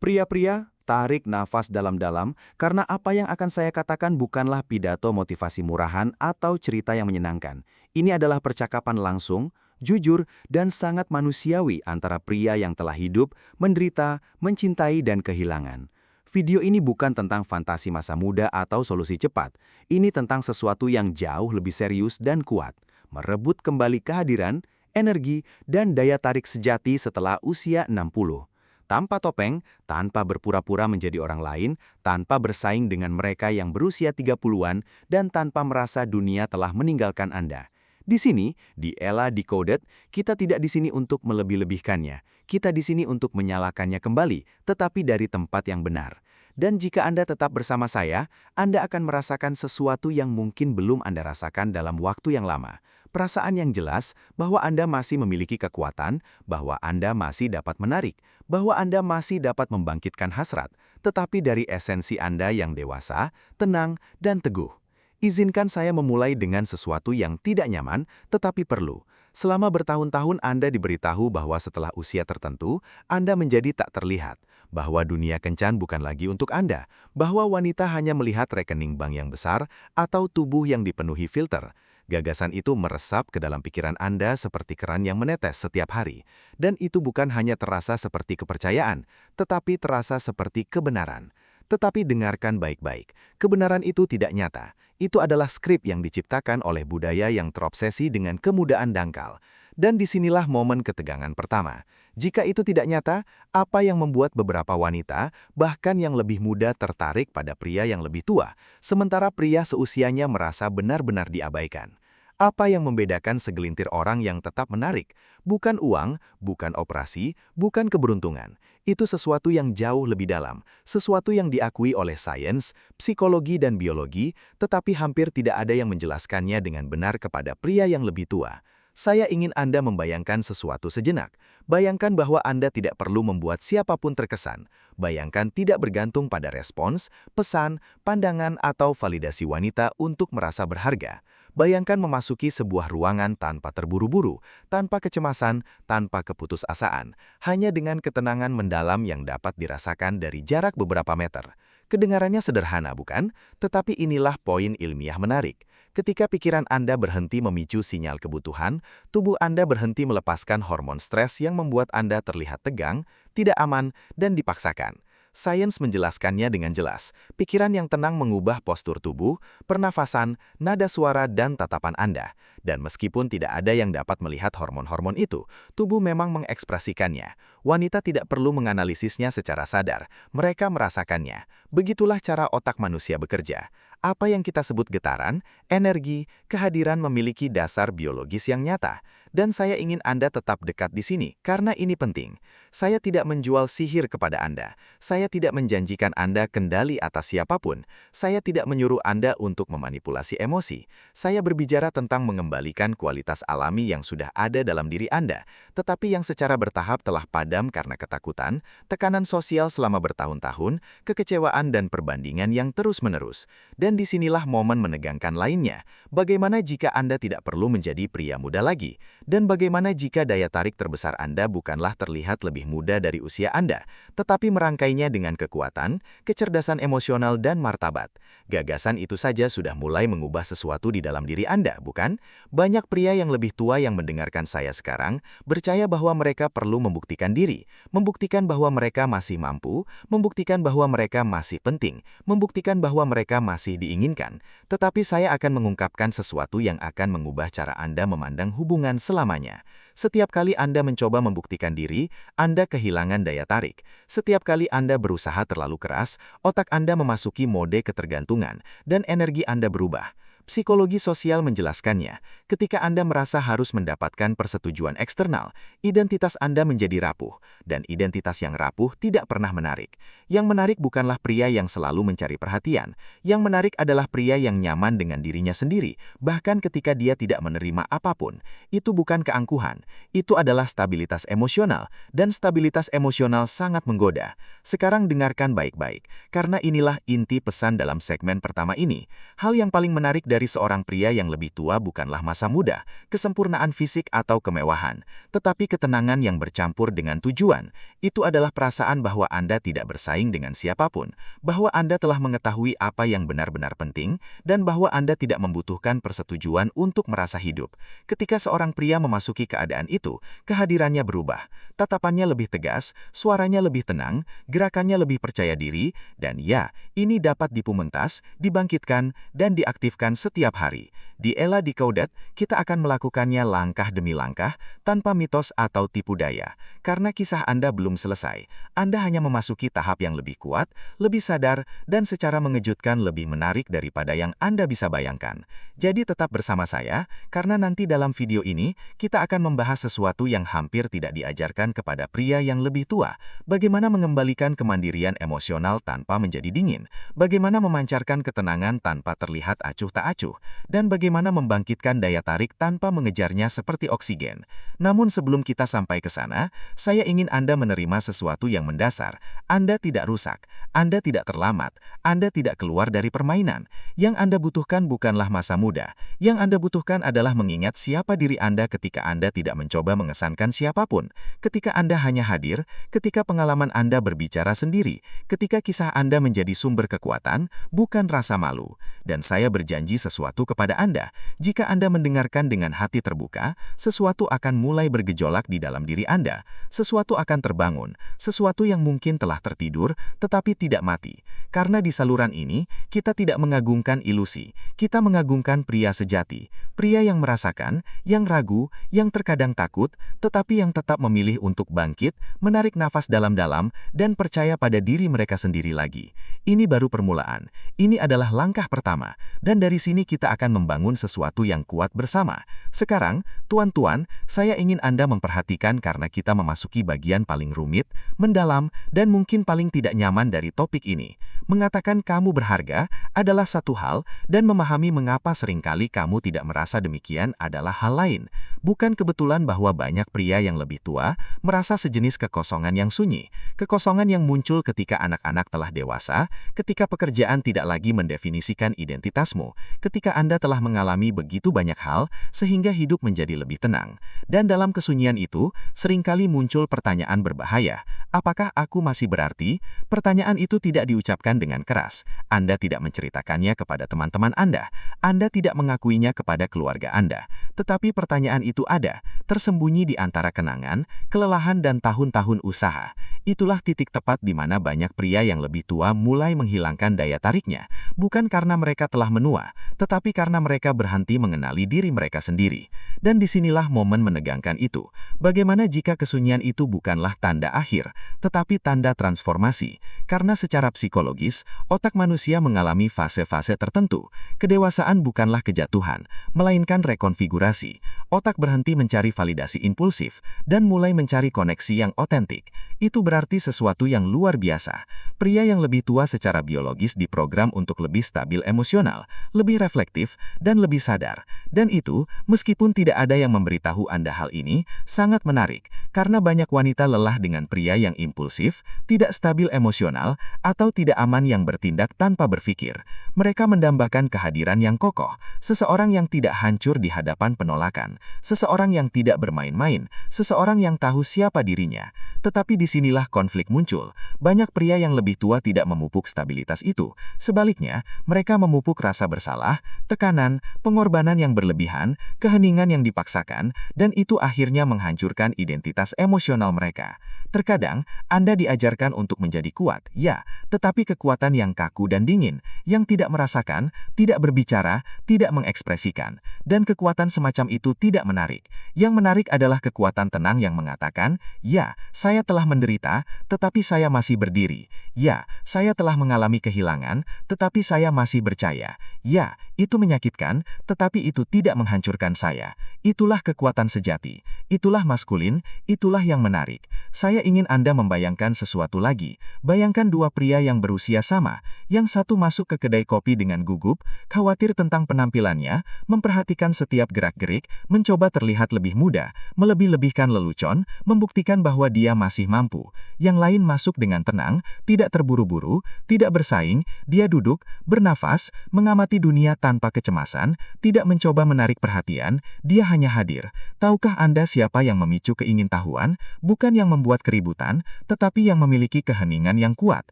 Pria-pria, tarik nafas dalam-dalam karena apa yang akan saya katakan bukanlah pidato motivasi murahan atau cerita yang menyenangkan. Ini adalah percakapan langsung, jujur, dan sangat manusiawi antara pria yang telah hidup, menderita, mencintai, dan kehilangan. Video ini bukan tentang fantasi masa muda atau solusi cepat. Ini tentang sesuatu yang jauh lebih serius dan kuat. Merebut kembali kehadiran, energi, dan daya tarik sejati setelah usia 60. Tanpa topeng, tanpa berpura-pura menjadi orang lain, tanpa bersaing dengan mereka yang berusia 30-an, dan tanpa merasa dunia telah meninggalkan Anda. Di sini, di Ella Decoded, kita tidak di sini untuk melebih-lebihkannya. Kita di sini untuk menyalakannya kembali, tetapi dari tempat yang benar. Dan jika Anda tetap bersama saya, Anda akan merasakan sesuatu yang mungkin belum Anda rasakan dalam waktu yang lama. Perasaan yang jelas bahwa Anda masih memiliki kekuatan, bahwa Anda masih dapat menarik, bahwa Anda masih dapat membangkitkan hasrat, tetapi dari esensi Anda yang dewasa, tenang, dan teguh. Izinkan saya memulai dengan sesuatu yang tidak nyaman, tetapi perlu. Selama bertahun-tahun Anda diberitahu bahwa setelah usia tertentu, Anda menjadi tak terlihat, bahwa dunia kencan bukan lagi untuk Anda, bahwa wanita hanya melihat rekening bank yang besar atau tubuh yang dipenuhi filter. Gagasan itu meresap ke dalam pikiran Anda seperti keran yang menetes setiap hari. Dan itu bukan hanya terasa seperti kepercayaan, tetapi terasa seperti kebenaran. Tetapi dengarkan baik-baik, kebenaran itu tidak nyata. Itu adalah skrip yang diciptakan oleh budaya yang terobsesi dengan kemudaan dangkal. Dan disinilah momen ketegangan pertama. Jika itu tidak nyata, apa yang membuat beberapa wanita, bahkan yang lebih muda tertarik pada pria yang lebih tua, sementara pria seusianya merasa benar-benar diabaikan? Apa yang membedakan segelintir orang yang tetap menarik? Bukan uang, bukan operasi, bukan keberuntungan. Itu sesuatu yang jauh lebih dalam, sesuatu yang diakui oleh sains, psikologi, dan biologi, tetapi hampir tidak ada yang menjelaskannya dengan benar kepada pria yang lebih tua. Saya ingin Anda membayangkan sesuatu sejenak. Bayangkan bahwa Anda tidak perlu membuat siapapun terkesan. Bayangkan tidak bergantung pada respons, pesan, pandangan, atau validasi wanita untuk merasa berharga. Bayangkan memasuki sebuah ruangan tanpa terburu-buru, tanpa kecemasan, tanpa keputusasaan, hanya dengan ketenangan mendalam yang dapat dirasakan dari jarak beberapa meter. Kedengarannya sederhana, bukan? Tetapi inilah poin ilmiah menarik. Ketika pikiran Anda berhenti memicu sinyal kebutuhan, tubuh Anda berhenti melepaskan hormon stres yang membuat Anda terlihat tegang, tidak aman, dan dipaksakan. Sains menjelaskannya dengan jelas. Pikiran yang tenang mengubah postur tubuh, pernafasan, nada suara, dan tatapan Anda. Dan meskipun tidak ada yang dapat melihat hormon-hormon itu, tubuh memang mengekspresikannya. Wanita tidak perlu menganalisisnya secara sadar, mereka merasakannya. Begitulah cara otak manusia bekerja. Apa yang kita sebut getaran, energi, kehadiran memiliki dasar biologis yang nyata. Dan saya ingin Anda tetap dekat di sini, karena ini penting. Saya tidak menjual sihir kepada Anda. Saya tidak menjanjikan Anda kendali atas siapapun. Saya tidak menyuruh Anda untuk memanipulasi emosi. Saya berbicara tentang mengembalikan kualitas alami yang sudah ada dalam diri Anda, tetapi yang secara bertahap telah padam karena ketakutan, tekanan sosial selama bertahun-tahun, kekecewaan dan perbandingan yang terus-menerus. Dan disinilah momen menegangkan lainnya. Bagaimana jika Anda tidak perlu menjadi pria muda lagi? Dan bagaimana jika daya tarik terbesar Anda bukanlah terlihat lebih muda dari usia Anda, tetapi merangkainya dengan kekuatan, kecerdasan emosional, dan martabat? Gagasan itu saja sudah mulai mengubah sesuatu di dalam diri Anda, bukan? Banyak pria yang lebih tua yang mendengarkan saya sekarang percaya bahwa mereka perlu membuktikan diri, membuktikan bahwa mereka masih mampu, membuktikan bahwa mereka masih penting, membuktikan bahwa mereka masih diinginkan. Tetapi saya akan mengungkapkan sesuatu yang akan mengubah cara Anda memandang hubungan selamanya. Setiap kali Anda mencoba membuktikan diri, Anda kehilangan daya tarik. Setiap kali Anda berusaha terlalu keras, otak Anda memasuki mode ketergantungan, dan energi Anda berubah. Psikologi sosial menjelaskannya, ketika Anda merasa harus mendapatkan persetujuan eksternal, identitas Anda menjadi rapuh, dan identitas yang rapuh tidak pernah menarik. Yang menarik bukanlah pria yang selalu mencari perhatian, yang menarik adalah pria yang nyaman dengan dirinya sendiri, bahkan ketika dia tidak menerima apapun. Itu bukan keangkuhan, itu adalah stabilitas emosional, dan stabilitas emosional sangat menggoda. Sekarang dengarkan baik-baik, karena inilah inti pesan dalam segmen pertama ini. Hal yang paling menarik dari dari seorang pria yang lebih tua bukanlah masa muda, kesempurnaan fisik atau kemewahan, tetapi ketenangan yang bercampur dengan tujuan. Itu adalah perasaan bahwa Anda tidak bersaing dengan siapapun, bahwa Anda telah mengetahui apa yang benar-benar penting, dan bahwa Anda tidak membutuhkan persetujuan untuk merasa hidup. Ketika seorang pria memasuki keadaan itu, kehadirannya berubah. Tatapannya lebih tegas, suaranya lebih tenang, gerakannya lebih percaya diri, dan ya, ini dapat dipumentas, dibangkitkan, dan diaktifkan setiap hari. Di Ella Decoded, kita akan melakukannya langkah demi langkah, tanpa mitos atau tipu daya. Karena kisah Anda belum selesai, Anda hanya memasuki tahap yang lebih kuat, lebih sadar, dan secara mengejutkan lebih menarik daripada yang Anda bisa bayangkan. Jadi tetap bersama saya, karena nanti dalam video ini, kita akan membahas sesuatu yang hampir tidak diajarkan kepada pria yang lebih tua. Bagaimana mengembalikan kemandirian emosional tanpa menjadi dingin, bagaimana memancarkan ketenangan tanpa terlihat acuh tak acuh, dan bagaimana membangkitkan daya tarik tanpa mengejarnya seperti oksigen. Namun sebelum kita sampai ke sana, saya ingin Anda menerima sesuatu yang mendasar. Anda tidak rusak, Anda tidak terlambat, Anda tidak keluar dari permainan. Yang Anda butuhkan bukanlah masa muda. Yang Anda butuhkan adalah mengingat siapa diri Anda ketika Anda tidak mencoba mengesankan siapapun. Ketika Anda hanya hadir, ketika pengalaman Anda berbicara sendiri, ketika kisah Anda menjadi sumber kekuatan, bukan rasa malu. Dan saya berjanji sesuatu kepada Anda. Jika Anda mendengarkan dengan hati terbuka, sesuatu akan mulai bergejolak di dalam diri Anda. Sesuatu akan terbangun, sesuatu yang mungkin telah tertidur, tetapi tidak mati. Karena di saluran ini, kita tidak mengagungkan ilusi. Kita mengagungkan pria sejati. Pria yang merasakan, yang ragu, yang terkadang takut, tetapi yang tetap memilih untuk bangkit, menarik nafas dalam-dalam, dan percaya pada diri mereka sendiri lagi. Ini baru permulaan. Ini adalah langkah pertama. Dan dari sini kita akan membangun sesuatu yang kuat bersama. Sekarang, tuan-tuan, saya ingin Anda memperhatikan karena kita memasuki bagian paling rumit, mendalam, dan mungkin paling tidak nyaman dari topik ini. Mengatakan kamu berharga adalah satu hal, dan memahami mengapa seringkali kamu tidak merasa demikian adalah hal lain. Bukan kebetulan bahwa banyak pria yang lebih tua merasa sejenis kekosongan yang sunyi. Kekosongan yang muncul ketika anak-anak telah dewasa, ketika pekerjaan tidak lagi mendefinisikan identitasmu, ketika Anda telah mengalami begitu banyak hal, sehingga hidup menjadi lebih tenang. Dan dalam kesunyian itu, seringkali muncul pertanyaan berbahaya. Apakah aku masih berarti? Pertanyaan itu tidak diucapkan dengan keras. Anda tidak menceritakannya kepada teman-teman Anda. Anda tidak mengakuinya kepada keluarga Anda. Tetapi pertanyaan itu ada, tersembunyi di antara kenangan, kelelahan dan tahun-tahun usaha. Itulah titik tepat di mana banyak pria yang lebih tua mulai menghilangkan daya tariknya. Bukan karena mereka telah menua, tetapi karena mereka berhenti mengenali diri mereka sendiri. Dan disinilah momen menegangkan itu. Bagaimana jika kesunyian itu bukanlah tanda akhir, tetapi tanda transformasi? Karena secara psikologis, otak manusia mengalami fase-fase tertentu. Kedewasaan bukanlah kejatuhan, melainkan rekonfigurasi. Otak berhenti mencari validasi impulsif, dan mulai mencari koneksi yang otentik. Itu berarti sesuatu yang luar biasa. Pria yang lebih tua secara biologis diprogram untuk lebih stabil emosional, lebih reflektif, dan lebih sadar. Dan itu, meskipun tidak ada yang memberitahu Anda hal ini, sangat menarik, karena banyak wanita lelah dengan pria yang impulsif, tidak stabil emosional, atau tidak aman yang bertindak tanpa berpikir. Mereka mendambakan kehadiran yang kokoh, seseorang yang tidak hancur di hadapan penolakan, seseorang yang tidak bermain-main, seseorang yang tahu siapa dirinya. Tetapi disinilah konflik muncul. Banyak pria yang lebih tua tidak memupuk stabilitas itu. Sebaliknya, mereka memupuk rasa bersalah, tekanan, pengorbanan yang berlebihan, keheningan yang dipaksakan, dan itu akhirnya menghancurkan identitas emosional mereka. Terkadang, Anda diajarkan untuk menjadi kuat, ya, tetapi kekuatan yang kaku dan dingin, yang tidak merasakan, tidak berbicara, tidak mengekspresikan. Dan kekuatan semacam itu tidak menarik. Yang menarik adalah kekuatan tenang yang mengatakan, ya, saya telah menderita, tetapi saya masih berdiri. Ya, saya telah mengalami kehilangan, tetapi saya masih percaya. Ya, itu menyakitkan, tetapi itu tidak menghancurkan saya. Itulah kekuatan sejati. Itulah maskulin, itulah yang menarik. Saya ingin Anda membayangkan sesuatu lagi. Bayangkan dua pria yang berusia sama. Yang satu masuk ke kedai kopi dengan gugup, khawatir tentang penampilannya, memperhatikan setiap gerak-gerik, mencoba terlihat lebih muda, melebih-lebihkan lelucon, membuktikan bahwa dia masih mampu. Yang lain masuk dengan tenang, tidak terburu-buru, tidak bersaing, dia duduk, bernafas, mengamati dunia tanpa tanpa kecemasan, tidak mencoba menarik perhatian, dia hanya hadir. Tahukah Anda siapa yang memicu keingintahuan? Bukan yang membuat keributan, tetapi yang memiliki keheningan yang kuat.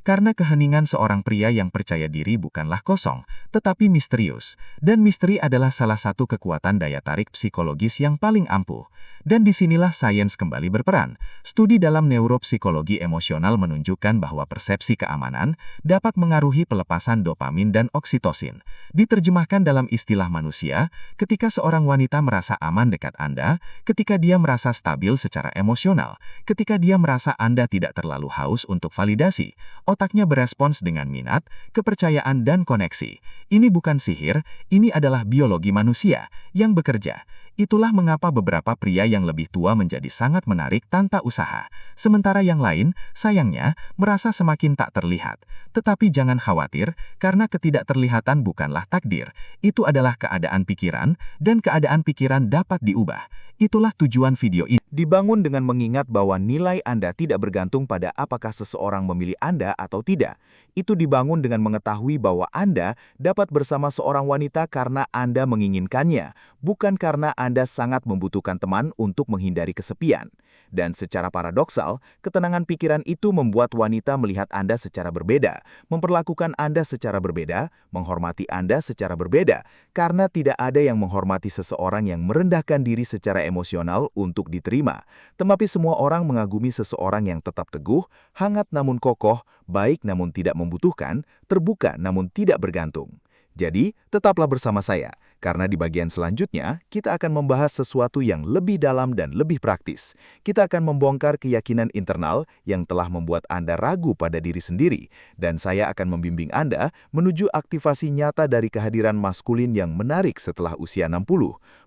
Karena keheningan seorang pria yang percaya diri bukanlah kosong, tetapi misterius. Dan misteri adalah salah satu kekuatan daya tarik psikologis yang paling ampuh. Dan disinilah sains kembali berperan. Studi dalam neuropsikologi emosional menunjukkan bahwa persepsi keamanan dapat mengaruhi pelepasan dopamin dan oksitosin. Diterjemahkan dalam istilah manusia, ketika seorang wanita merasa aman dekat Anda, ketika dia merasa stabil secara emosional, ketika dia merasa Anda tidak terlalu haus untuk validasi, otaknya berespons dengan minat, kepercayaan, dan koneksi. Ini bukan sihir, ini adalah biologi manusia yang bekerja. Itulah mengapa beberapa pria yang lebih tua menjadi sangat menarik tanpa usaha. Sementara yang lain, sayangnya, merasa semakin tak terlihat. Tetapi jangan khawatir, karena ketidakterlihatan bukanlah takdir. Itu adalah keadaan pikiran, dan keadaan pikiran dapat diubah. Itulah tujuan video ini. Dibangun dengan mengingat bahwa nilai Anda tidak bergantung pada apakah seseorang memilih Anda atau tidak. Itu dibangun dengan mengetahui bahwa Anda dapat bersama seorang wanita karena Anda menginginkannya, bukan karena Anda sangat membutuhkan teman untuk menghindari kesepian. Dan secara paradoksal, ketenangan pikiran itu membuat wanita melihat Anda secara berbeda, memperlakukan Anda secara berbeda, menghormati Anda secara berbeda, karena tidak ada yang menghormati seseorang yang merendahkan diri secara emosional untuk diterima. Tetapi semua orang mengagumi seseorang yang tetap teguh, hangat namun kokoh, baik namun tidak membutuhkan, terbuka namun tidak bergantung. Jadi, tetaplah bersama saya, karena di bagian selanjutnya, kita akan membahas sesuatu yang lebih dalam dan lebih praktis. Kita akan membongkar keyakinan internal yang telah membuat Anda ragu pada diri sendiri, dan saya akan membimbing Anda menuju aktivasi nyata dari kehadiran maskulin yang menarik setelah usia 60.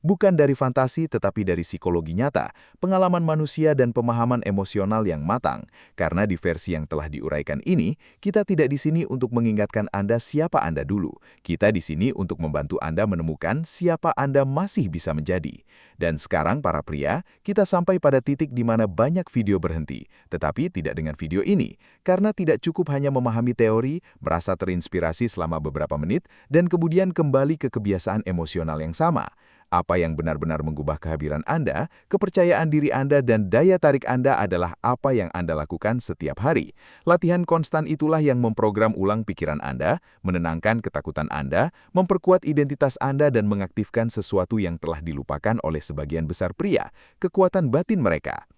Bukan dari fantasi, tetapi dari psikologi nyata, pengalaman manusia dan pemahaman emosional yang matang. Karena di versi yang telah diuraikan ini, kita tidak di sini untuk mengingatkan Anda siapa Anda dulu. Kita di sini untuk membantu Anda menemukan siapa Anda masih bisa menjadi. Dan sekarang para pria, kita sampai pada titik di mana banyak video berhenti, tetapi tidak dengan video ini, karena tidak cukup hanya memahami teori, merasa terinspirasi selama beberapa menit, dan kemudian kembali ke kebiasaan emosional yang sama. Apa yang benar-benar mengubah kehadiran Anda, kepercayaan diri Anda, dan daya tarik Anda adalah apa yang Anda lakukan setiap hari. Latihan konstan itulah yang memprogram ulang pikiran Anda, menenangkan ketakutan Anda, memperkuat identitas Anda, dan mengaktifkan sesuatu yang telah dilupakan oleh sebagian besar pria, kekuatan batin mereka.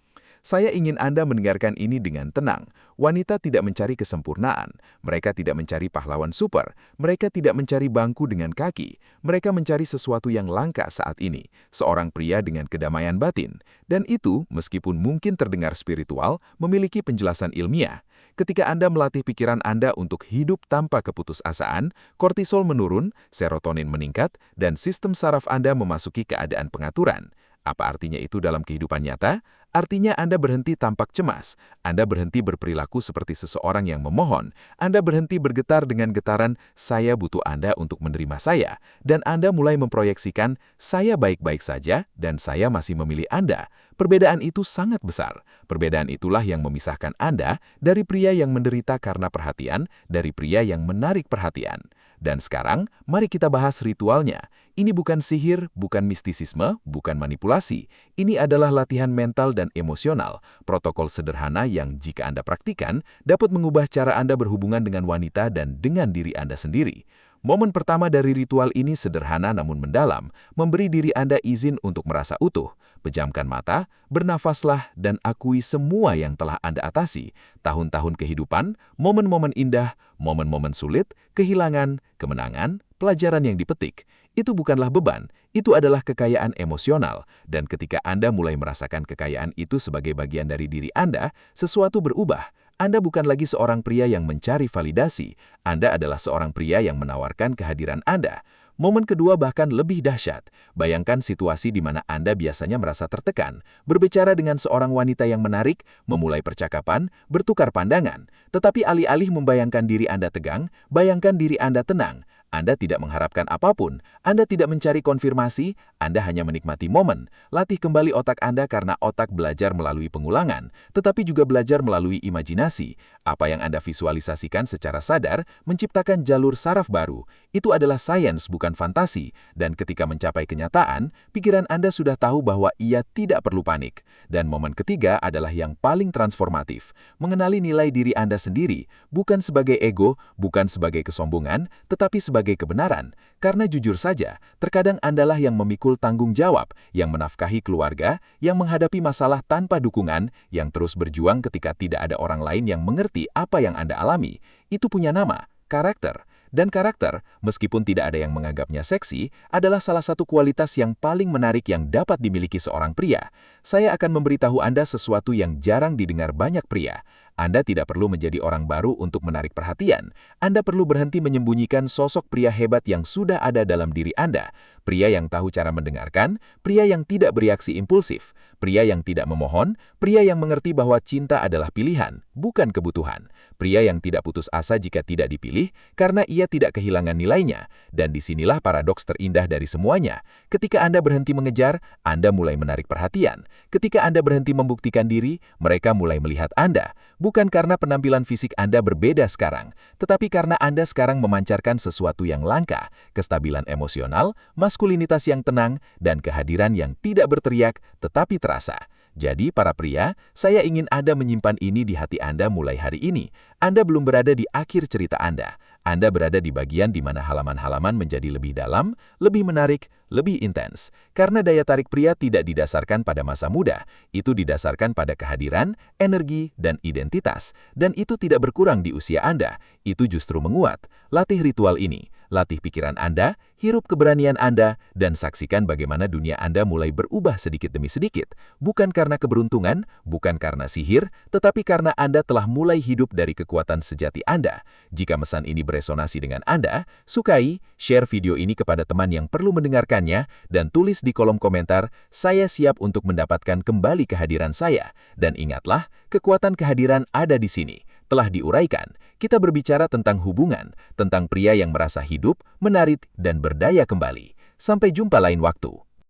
Saya ingin Anda mendengarkan ini dengan tenang. Wanita tidak mencari kesempurnaan. Mereka tidak mencari pahlawan super. Mereka tidak mencari bangku dengan kaki. Mereka mencari sesuatu yang langka saat ini. Seorang pria dengan kedamaian batin. Dan itu, meskipun mungkin terdengar spiritual, memiliki penjelasan ilmiah. Ketika Anda melatih pikiran Anda untuk hidup tanpa keputusasaan, kortisol menurun, serotonin meningkat, dan sistem saraf Anda memasuki keadaan pengaturan. Apa artinya itu dalam kehidupan nyata? Artinya Anda berhenti tampak cemas, Anda berhenti berperilaku seperti seseorang yang memohon, Anda berhenti bergetar dengan getaran, saya butuh Anda untuk menerima saya, dan Anda mulai memproyeksikan, saya baik-baik saja, dan saya masih memilih Anda. Perbedaan itu sangat besar. Perbedaan itulah yang memisahkan Anda dari pria yang menderita karena perhatian, dari pria yang menarik perhatian. Dan sekarang, mari kita bahas ritualnya. Ini bukan sihir, bukan mistisisme, bukan manipulasi. Ini adalah latihan mental dan emosional, protokol sederhana yang jika Anda praktikan, dapat mengubah cara Anda berhubungan dengan wanita dan dengan diri Anda sendiri. Momen pertama dari ritual ini sederhana namun mendalam, memberi diri Anda izin untuk merasa utuh. Pejamkan mata, bernafaslah, dan akui semua yang telah Anda atasi. Tahun-tahun kehidupan, momen-momen indah, momen-momen sulit, kehilangan, kemenangan, pelajaran yang dipetik. Itu bukanlah beban, itu adalah kekayaan emosional. Dan ketika Anda mulai merasakan kekayaan itu sebagai bagian dari diri Anda, sesuatu berubah. Anda bukan lagi seorang pria yang mencari validasi. Anda adalah seorang pria yang menawarkan kehadiran Anda. Momen kedua bahkan lebih dahsyat. Bayangkan situasi di mana Anda biasanya merasa tertekan, berbicara dengan seorang wanita yang menarik, memulai percakapan, bertukar pandangan. Tetapi alih-alih membayangkan diri Anda tegang, bayangkan diri Anda tenang. Anda tidak mengharapkan apapun, Anda tidak mencari konfirmasi, Anda hanya menikmati momen. Latih kembali otak Anda karena otak belajar melalui pengulangan, tetapi juga belajar melalui imajinasi. Apa yang Anda visualisasikan secara sadar menciptakan jalur saraf baru. Itu adalah sains, bukan fantasi. Dan ketika mencapai kenyataan, pikiran Anda sudah tahu bahwa ia tidak perlu panik. Dan momen ketiga adalah yang paling transformatif. Mengenali nilai diri Anda sendiri, bukan sebagai ego, bukan sebagai kesombongan, tetapi sebagai kebenaran. Karena jujur saja, terkadang Andalah yang memikul tanggung jawab, yang menafkahi keluarga, yang menghadapi masalah tanpa dukungan, yang terus berjuang ketika tidak ada orang lain yang mengerti apa yang Anda alami. Itu punya nama, karakter. Dan karakter, meskipun tidak ada yang menganggapnya seksi, adalah salah satu kualitas yang paling menarik yang dapat dimiliki seorang pria. Saya akan memberitahu Anda sesuatu yang jarang didengar banyak pria. Anda tidak perlu menjadi orang baru untuk menarik perhatian. Anda perlu berhenti menyembunyikan sosok pria hebat yang sudah ada dalam diri Anda. Pria yang tahu cara mendengarkan, pria yang tidak bereaksi impulsif, pria yang tidak memohon, pria yang mengerti bahwa cinta adalah pilihan, bukan kebutuhan. Pria yang tidak putus asa jika tidak dipilih, karena ia tidak kehilangan nilainya. Dan disinilah paradoks terindah dari semuanya. Ketika Anda berhenti mengejar, Anda mulai menarik perhatian. Ketika Anda berhenti membuktikan diri, mereka mulai melihat Anda. Bukan karena penampilan fisik Anda berbeda sekarang, tetapi karena Anda sekarang memancarkan sesuatu yang langka, kestabilan emosional, maskulinitas yang tenang, dan kehadiran yang tidak berteriak tetapi terasa. Jadi, para pria, saya ingin Anda menyimpan ini di hati Anda mulai hari ini. Anda belum berada di akhir cerita Anda. Anda berada di bagian di mana halaman-halaman menjadi lebih dalam, lebih menarik, lebih intens. Karena daya tarik pria tidak didasarkan pada masa muda, itu didasarkan pada kehadiran, energi, dan identitas. Dan itu tidak berkurang di usia Anda, itu justru menguat. Latih ritual ini, latih pikiran Anda, hirup keberanian Anda, dan saksikan bagaimana dunia Anda mulai berubah sedikit demi sedikit. Bukan karena keberuntungan, bukan karena sihir, tetapi karena Anda telah mulai hidup dari kekuatan sejati Anda. Jika pesan ini beresonasi dengan Anda, sukai, share video ini kepada teman yang perlu mendengarkannya, dan tulis di kolom komentar, saya siap untuk mendapatkan kembali kehadiran saya. Dan ingatlah, kekuatan kehadiran ada di sini. Telah diuraikan, kita berbicara tentang hubungan, tentang pria yang merasa hidup, menarik, dan berdaya kembali. Sampai jumpa lain waktu.